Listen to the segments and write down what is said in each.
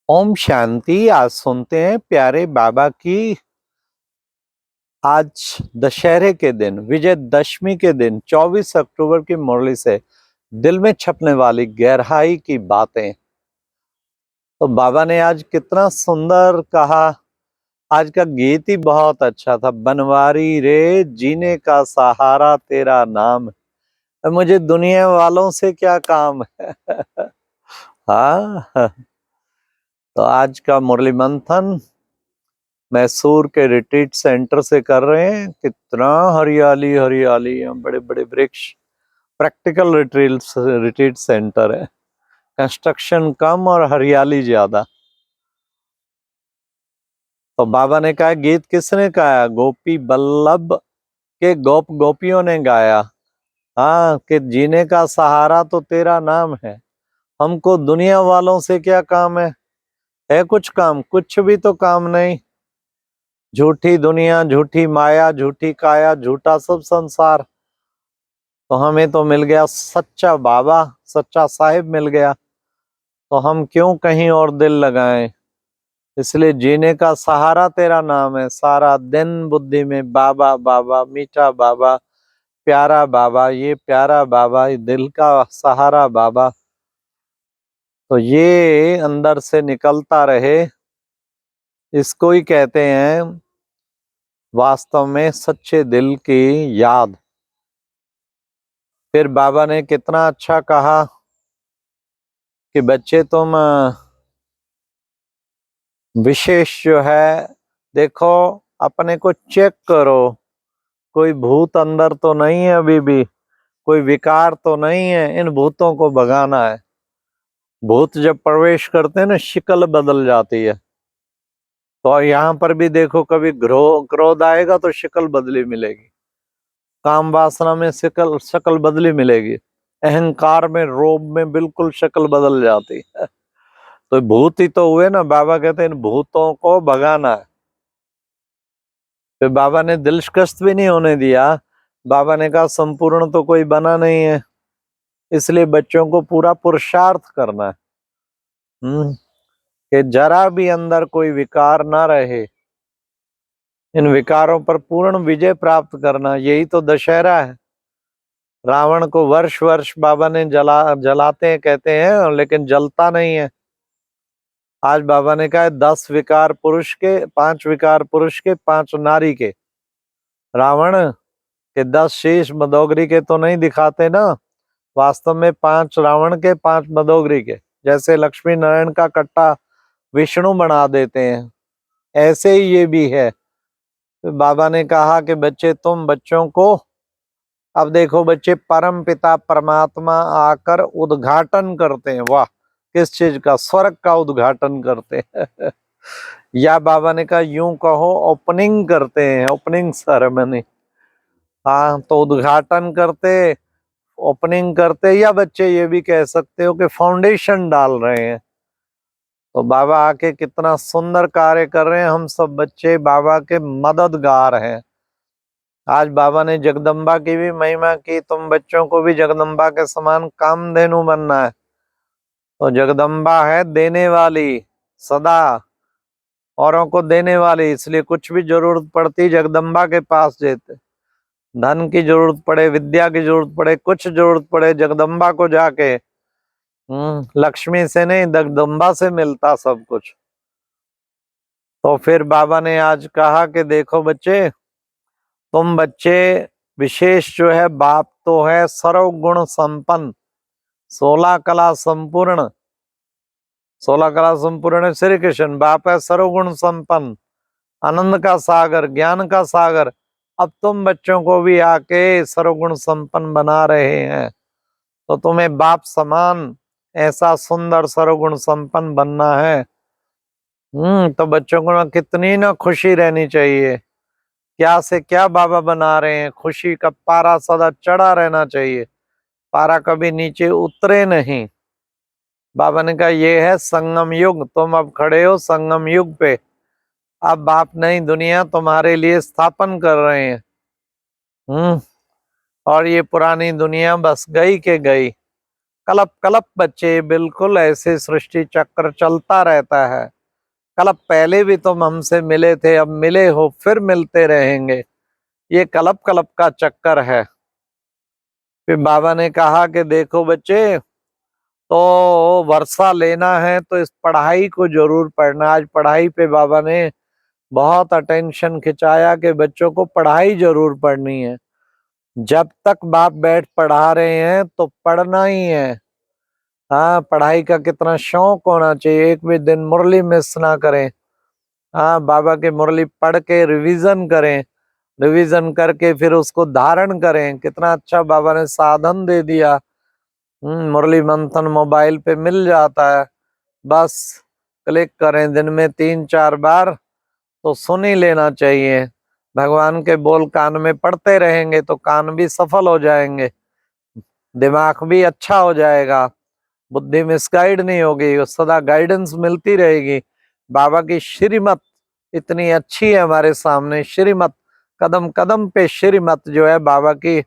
ओम शांति। आज सुनते हैं प्यारे बाबा की। आज दशहरे के दिन, विजयदशमी के दिन 24 अक्टूबर की मुरली से दिल में छपने वाली गहराई की बातें। तो बाबा ने आज कितना सुंदर कहा। आज का गीत ही बहुत अच्छा था। बनवारी रे जीने का सहारा तेरा नाम, मुझे दुनिया वालों से क्या काम है। हाँ। तो आज का मुरली मंथन मैसूर के रिट्रीट सेंटर से कर रहे हैं। कितना हरियाली हरियाली है, बड़े बड़े वृक्ष। प्रैक्टिकल रिट्रीट सेंटर है। कंस्ट्रक्शन कम और हरियाली ज्यादा। तो बाबा ने कहा, गीत किसने गाया? गोपी बल्लभ के गोपियों ने गाया। हाँ, कि जीने का सहारा तो तेरा नाम है, हमको दुनिया वालों से क्या काम है कुछ काम? कुछ भी तो काम नहीं। झूठी दुनिया, झूठी माया, झूठी काया, झूठा सब संसार। तो हमें तो मिल गया सच्चा बाबा, सच्चा साहिब मिल गया। तो हम क्यों कहीं और दिल लगाएं? इसलिए जीने का सहारा तेरा नाम है। सारा दिन बुद्धि में बाबा बाबा, मीठा बाबा, प्यारा बाबा, ये प्यारा बाबा, ये दिल का सहारा बाबा। तो ये अंदर से निकलता रहे, इसको ही कहते हैं वास्तव में सच्चे दिल की याद। फिर बाबा ने कितना अच्छा कहा कि बच्चे तुम विशेष जो है, देखो अपने को चेक करो। कोई भूत अंदर तो नहीं है, अभी भी कोई विकार तो नहीं है। इन भूतों को भगाना है। भूत जब प्रवेश करते हैं ना, शक्ल बदल जाती है। तो यहाँ पर भी देखो, कभी क्रोध आएगा तो शक्ल बदली मिलेगी। काम वासना में शक्ल बदली मिलेगी। अहंकार में, रोब में बिल्कुल शक्ल बदल जाती है। तो भूत ही तो हुए ना। बाबा कहते हैं इन भूतों को भगाना है। फिर बाबा ने दिल शिकस्त भी नहीं होने दिया। बाबा ने कहा संपूर्ण तो कोई बना नहीं है, इसलिए बच्चों को पूरा पुरुषार्थ करना है। कि जरा भी अंदर कोई विकार ना रहे। इन विकारों पर पूर्ण विजय प्राप्त करना, यही तो दशहरा है। रावण को वर्ष वर्ष बाबा ने जलाते हैं कहते हैं, लेकिन जलता नहीं है। आज बाबा ने कहा 10 विकार पुरुष के, 5 विकार पुरुष के, 5 नारी के। रावण के 10 शीश मदोगरी के तो नहीं दिखाते ना। वास्तव में 5 रावण के, 5 मदोगरी के। जैसे लक्ष्मी नारायण का कट्टा विष्णु बना देते हैं, ऐसे ही ये भी है। तो बाबा ने कहा कि बच्चे, तुम बच्चों को, अब देखो बच्चे, परम पिता परमात्मा आकर उद्घाटन करते हैं। वाह, किस चीज का? स्वर्ग का उद्घाटन करते हैं। या बाबा ने कहा यूं कहो, ओपनिंग करते हैं, ओपनिंग सेरेमनी। हाँ, तो उद्घाटन करते, ओपनिंग करते, या बच्चे ये भी कह सकते हो कि फाउंडेशन डाल रहे हैं। तो बाबा आके कितना सुंदर कार्य कर रहे हैं। हम सब बच्चे बाबा के मददगार हैं। आज बाबा ने जगदम्बा की भी महिमा की। तुम बच्चों को भी जगदम्बा के समान कामधेनु बनना है। तो जगदम्बा है देने वाली, सदा औरों को देने वाली। इसलिए कुछ भी जरूरत पड़ती जगदम्बा के पास जेते। धन की जरूरत पड़े, विद्या की जरूरत पड़े, कुछ जरूरत पड़े, जगदम्बा को जाके, लक्ष्मी से नहीं, जगदम्बा से मिलता सब कुछ। तो फिर बाबा ने आज कहा कि देखो बच्चे, तुम बच्चे विशेष जो है, बाप तो है सर्वगुण संपन्न, 16 कला संपूर्ण। 16 कला संपूर्ण श्री कृष्ण। बाप है सर्वगुण संपन्न, आनंद का सागर, ज्ञान का सागर। अब तुम बच्चों को भी आके सर्वगुण संपन्न बना रहे हैं। तो तुम्हें बाप समान ऐसा सुंदर सर्वगुण संपन्न बनना है। तो बच्चों को ना कितनी ना खुशी रहनी चाहिए। क्या से क्या बाबा बना रहे हैं। खुशी का पारा सदा चढ़ा रहना चाहिए, पारा कभी नीचे उतरे नहीं। बाबा ने कहा ये है संगम युग, तुम अब खड़े हो संगम युग पे। अब बाप नई दुनिया तुम्हारे लिए स्थापन कर रहे हैं। और ये पुरानी दुनिया बस गई के गई। कलप कलप बच्चे, बिल्कुल ऐसे सृष्टि चक्र चलता रहता है। कलप पहले भी तुम हमसे मिले थे, अब मिले हो, फिर मिलते रहेंगे। ये कलप कलप का चक्कर है। फिर बाबा ने कहा कि देखो बच्चे, तो वर्षा लेना है तो इस पढ़ाई को जरूर पढ़ना। आज पढ़ाई पे बाबा ने बहुत अटेंशन खिंचाया कि बच्चों को पढ़ाई जरूर पढ़नी है। जब तक बाप बैठ पढ़ा रहे हैं तो पढ़ना ही है। हाँ, पढ़ाई का कितना शौक होना चाहिए। एक भी दिन मुरली मिस ना करें। हाँ, बाबा की मुरली पढ़ के रिवीजन करें, रिवीजन करके फिर उसको धारण करें। कितना अच्छा बाबा ने साधन दे दिया। मुरली मंथन मोबाइल पे मिल जाता है, बस क्लिक करें, दिन में 3-4 बार तो सुन ही लेना चाहिए। भगवान के बोल कान में पढ़ते रहेंगे तो कान भी सफल हो जाएंगे, दिमाग भी अच्छा हो जाएगा, बुद्धि मिसगाइड नहीं होगी, सदा गाइडेंस मिलती रहेगी। बाबा की श्रीमत इतनी अच्छी है हमारे सामने। श्रीमत, कदम कदम पे श्रीमत जो है बाबा की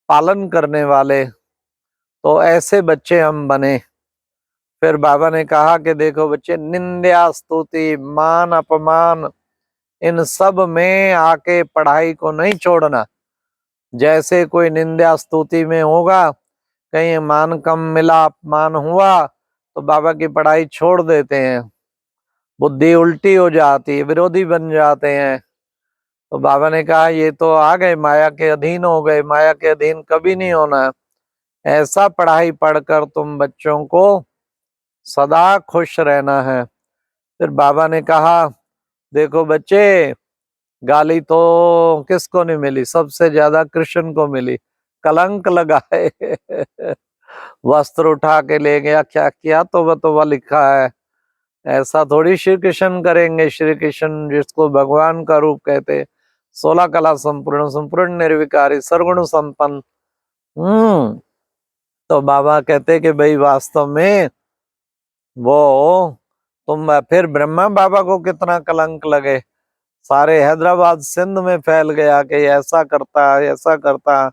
पालन करने वाले, तो ऐसे बच्चे हम बने। फिर बाबा ने कहा कि देखो बच्चे, निंदा स्तुति मान अपमान इन सब में आके पढ़ाई को नहीं छोड़ना। जैसे कोई निंदा स्तुति में होगा, कहीं मान कम मिला, अपमान हुआ, तो बाबा की पढ़ाई छोड़ देते हैं, बुद्धि उल्टी हो जाती है, विरोधी बन जाते हैं। तो बाबा ने कहा ये तो आ गए, माया के अधीन हो गए, माया के अधीन कभी नहीं होना। ऐसा पढ़ाई पढ़कर तुम बच्चों को सदा खुश रहना है। फिर बाबा ने कहा देखो बच्चे, गाली तो किसको नहीं मिली, सबसे ज्यादा कृष्ण को मिली। कलंक लगाए वस्त्र उठा के ले गया, क्या किया तो लिखा है। ऐसा थोड़ी श्री कृष्ण करेंगे। श्री कृष्ण जिसको भगवान का रूप कहते, 16 कला संपूर्ण, संपूर्ण निर्विकारी, सर्वगुण संपन्न। तो बाबा कहते कि भाई वास्तव में वो तुम, फिर ब्रह्मा बाबा को कितना कलंक लगे, सारे हैदराबाद सिंध में फैल गया कि ऐसा करता ऐसा करता,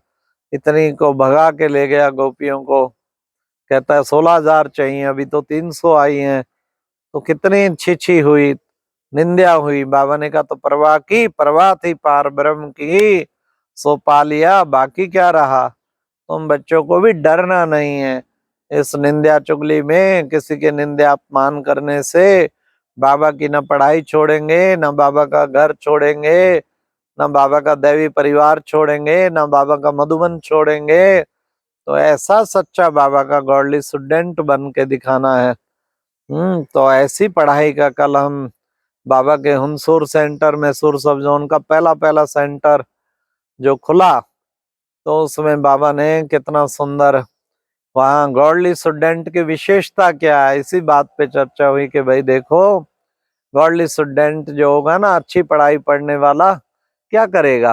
इतनी को भगा के ले गया गोपियों को। कहता है 16,000 चाहिए, अभी तो 300 आई हैं। तो कितनी छिछी हुई, निंदा हुई। बाबा ने कहा तो परवाह की, परवाह थी पार ब्रह्म की, सो पा लिया, बाकी क्या रहा। तुम बच्चों को भी डरना नहीं है। इस निंदा चुगली में, किसी के निंदा अपमान करने से बाबा की न पढ़ाई छोड़ेंगे, न बाबा का घर छोड़ेंगे, न बाबा का दैवी परिवार छोड़ेंगे, न बाबा का मधुबन छोड़ेंगे। तो ऐसा सच्चा बाबा का गॉडली स्टूडेंट बन के दिखाना है। तो ऐसी पढ़ाई का कल हम बाबा के हुनसूर सेंटर में, सुर सब जोन का पहला पहला सेंटर जो खुला, तो उसमें बाबा ने कितना सुंदर, वहाँ गॉडली स्टूडेंट की विशेषता क्या है, इसी बात पे चर्चा हुई कि भाई देखो, गॉडली स्टूडेंट जो होगा ना, अच्छी पढ़ाई पढ़ने वाला, क्या करेगा,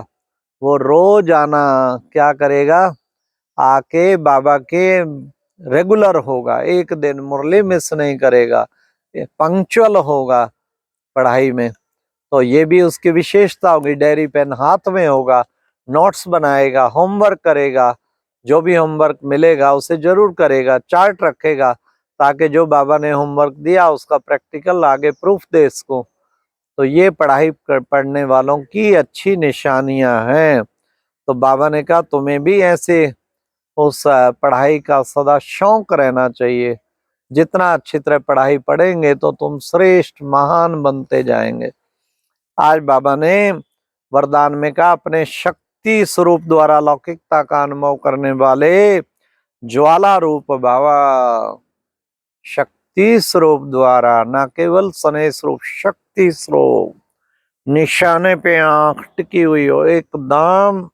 वो रोज आना, क्या करेगा, आके बाबा के रेगुलर होगा, एक दिन मुरली मिस नहीं करेगा, पंक्चुअल होगा पढ़ाई में। तो ये भी उसकी विशेषता होगी। डायरी पेन हाथ में होगा, नोट्स बनाएगा, होमवर्क करेगा, जो भी होमवर्क मिलेगा उसे जरूर करेगा, चार्ट रखेगा, ताकि जो बाबा ने होमवर्क दिया उसका प्रैक्टिकल आगे प्रूफ दे इसको। तो ये पढ़ाई पढ़ने वालों की अच्छी निशानियां हैं। तो बाबा ने कहा तुम्हें भी ऐसे उस पढ़ाई का सदा शौक रहना चाहिए। जितना अच्छी तरह पढ़ाई पढ़ेंगे तो तुम श्रेष्ठ महान बनते जाएंगे। आज बाबा ने वरदान में कहा अपने शक्ति स्वरूप द्वारा लौकिकता का अनुभव करने वाले ज्वाला रूप बाबा, शक्ति स्वरूप द्वारा, न केवल स्नेह स्वरूप, शक्ति स्वरूप, निशाने पे आंख टिकी हुई हो, एकदम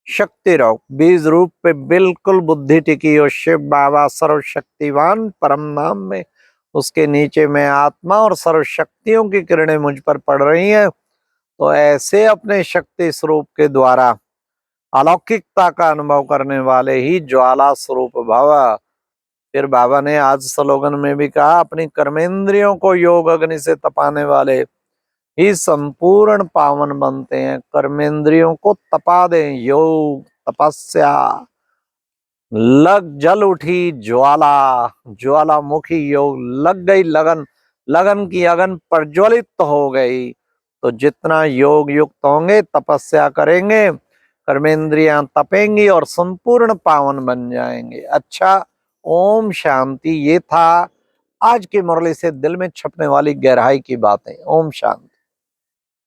शक्ति रहो, बीज रूप पे बिल्कुल बुद्धि टिकी हो। शिव बाबा सर्वशक्तिवान परम नाम में, उसके नीचे में आत्मा और सर्वशक्तियों की किरणें मुझ पर पड़ रही हैं। तो ऐसे अपने शक्ति स्वरूप के द्वारा अलौकिकता का अनुभव करने वाले ही ज्वाला स्वरूप भव। फिर बाबा ने आज स्लोगन में भी कहा अपनी कर्मेंद्रियों को योग अग्नि से तपाने वाले ही संपूर्ण पावन बनते हैं। कर्मेंद्रियों को तपा दें, योग तपस्या लग जल उठी ज्वाला, ज्वालामुखी योग, लग गई लगन, लगन की अगन प्रज्वलित हो गई। तो जितना योग युक्त होंगे, तपस्या करेंगे, कर्मेंद्रियां तपेंगी और संपूर्ण पावन बन जाएंगे। अच्छा, ओम शांति। ये था आज की मुरली से दिल में छपने वाली गहराई की बातें। ओम शांति।